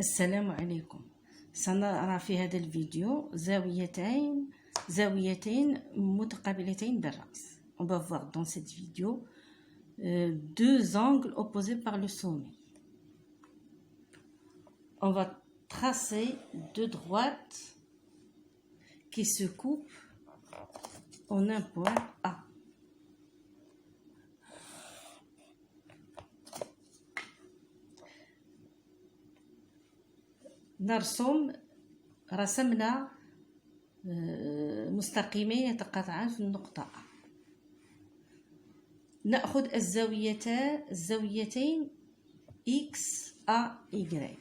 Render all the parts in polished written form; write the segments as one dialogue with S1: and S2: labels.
S1: السلام عليكم. سنرى في هذا الفيديو زاويتين متقابلتين بالرأس. On va voir dans cette vidéo deux angles opposés par le sommet. On va tracer deux droites qui se coupent en un point A. رسمنا مستقيمين يتقاطعان في النقطة A. نأخذ الزاويتين X A Y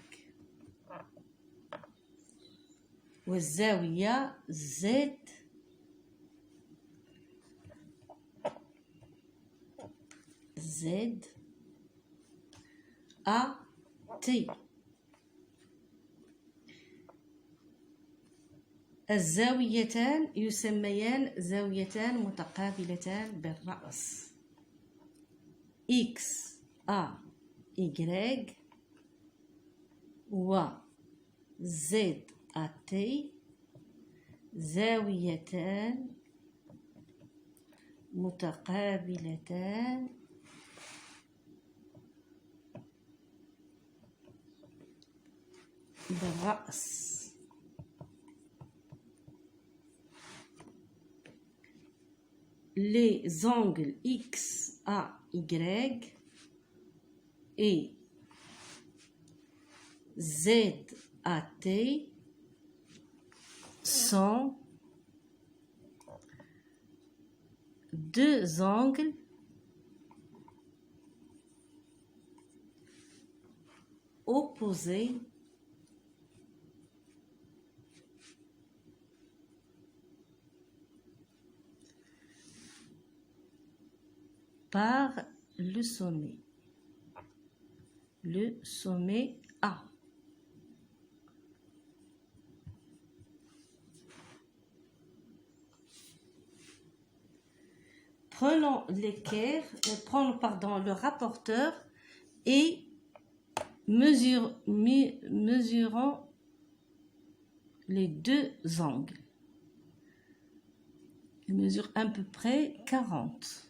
S1: والزاوية Z A T. الزاويتان يسميان زاويتان متقابلتان بالرأس X A Y و Z A T زاويتان متقابلتان بالرأس. Les angles X, A, Y et Z, A, T sont deux angles opposés par le sommet A. Prenons le rapporteur et mesurons les deux angles. Il mesure à peu près 40.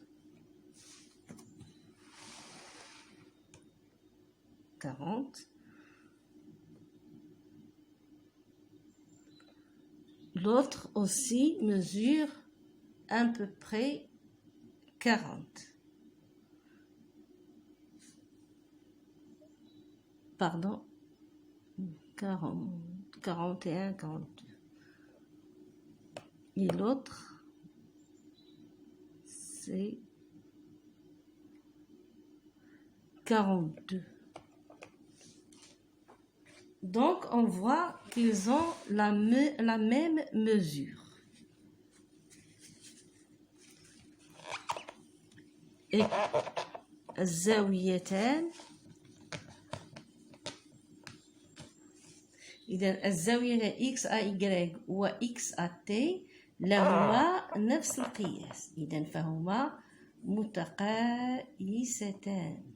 S1: L'autre aussi mesure à peu près 40. Pardon, 41, 42. Et l'autre, c'est 42. Donc, on voit qu'ils ont la même mesure. Et الزاويتان إذا الزاوية X A Y و X A T لهما نفس القياس، إذا فهما متقايستان.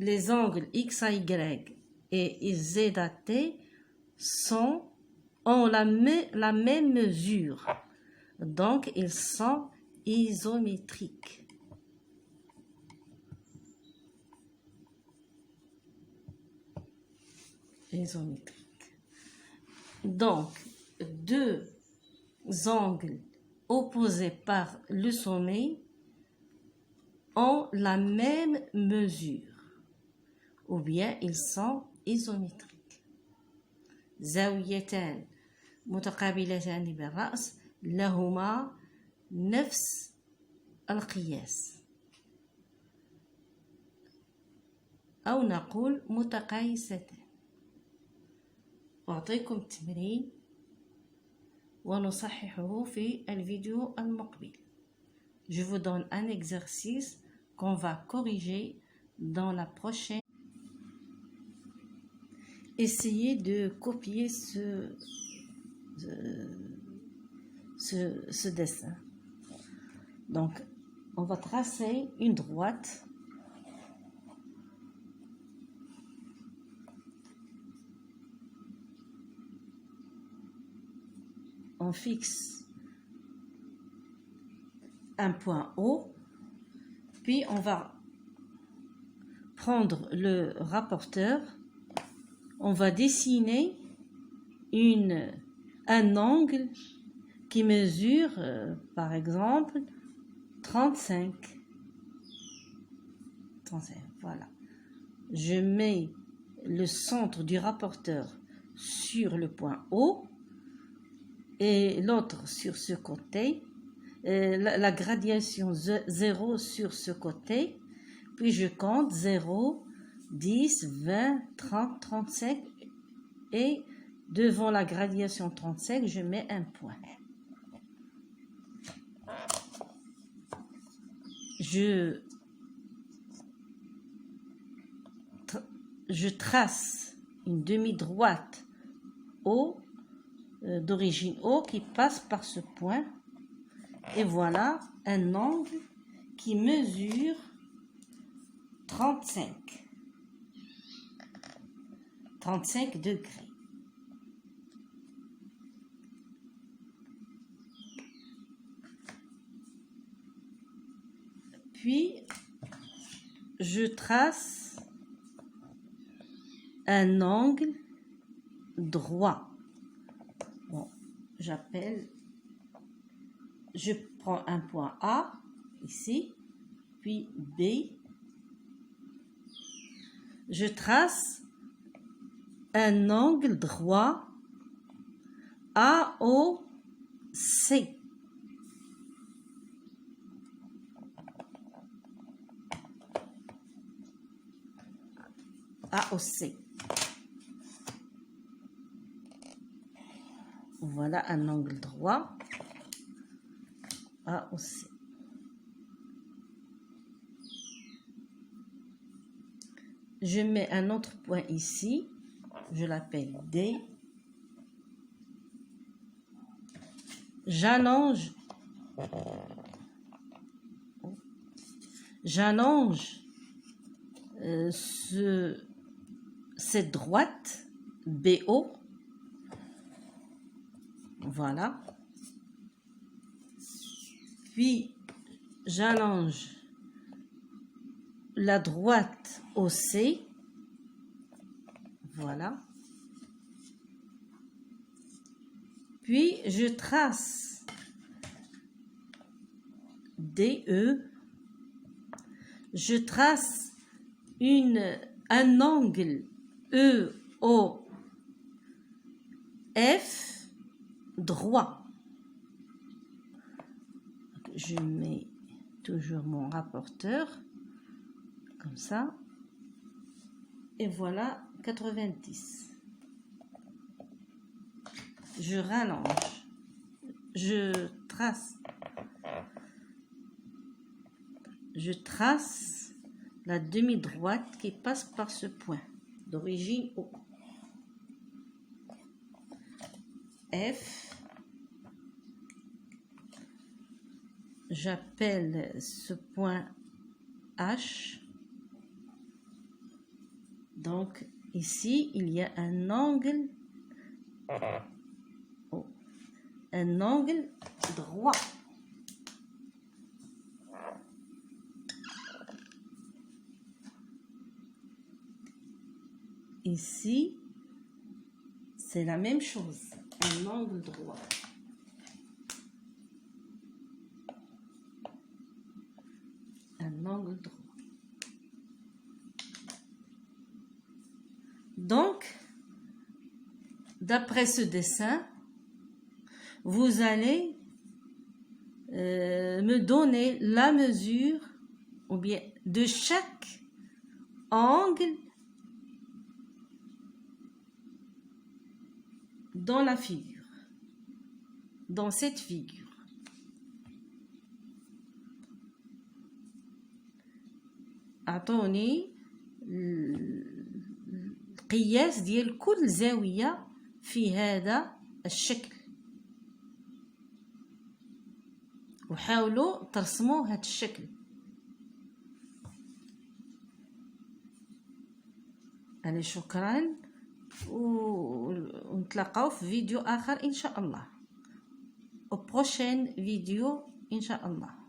S1: Les angles X, A, Y et Z, A, T ont la même mesure. Donc, ils sont isométriques. Donc, deux angles opposés par le sommet ont la même mesure. Ou bien ils sont isométriques. زاويتان متقابلتان بالرأس لهما نفس القياس أو نقول متقايستان. أعطيكم تمرين ونصححه في الفيديو المقبل. Je vous donne un exercice qu'on va corriger dans la prochaine. Essayez de copier ce dessin. Donc, on va tracer une droite. On fixe un point haut, puis on va prendre le rapporteur, on va dessiner un angle qui mesure, par exemple, 35. Voilà. Je mets le centre du rapporteur sur le point haut et l'autre sur ce côté, la gradation 0 sur ce côté, puis je compte 0, 10, 20, 30, 35 et devant la gradation 35, je mets un point. Je trace une demi-droite d'origine O qui passe par ce point et voilà un angle qui mesure 35 degrés. Puis je trace un angle droit. Bon, je prends un point A ici, puis B. Je trace un angle droit AOC. AOC. Voilà un angle droit AOC. Je mets un autre point ici, je l'appelle D. J'allonge cette droite BO. Voilà. Puis j'allonge la droite OC. Voilà. Puis je trace DE. Je trace un angle EOF droit. Je mets toujours mon rapporteur comme ça et voilà 90. Je rallonge, je trace la demi-droite qui passe par ce point d'origine O. F. J'appelle ce point H. Donc ici, il y a un angle droit. Ici, c'est la même chose, un angle droit. Un angle droit. Donc, d'après ce dessin, vous allez me donner la mesure ou bien de chaque angle dans la figure, dans cette figure. أعطوني القياس ديال كل زاوية في هذا الشكل. وحاولوا ترسموا هذا الشكل. أنا شكرا، ونتلاقاو في فيديو آخر إن شاء الله، au prochain فيديو إن شاء الله.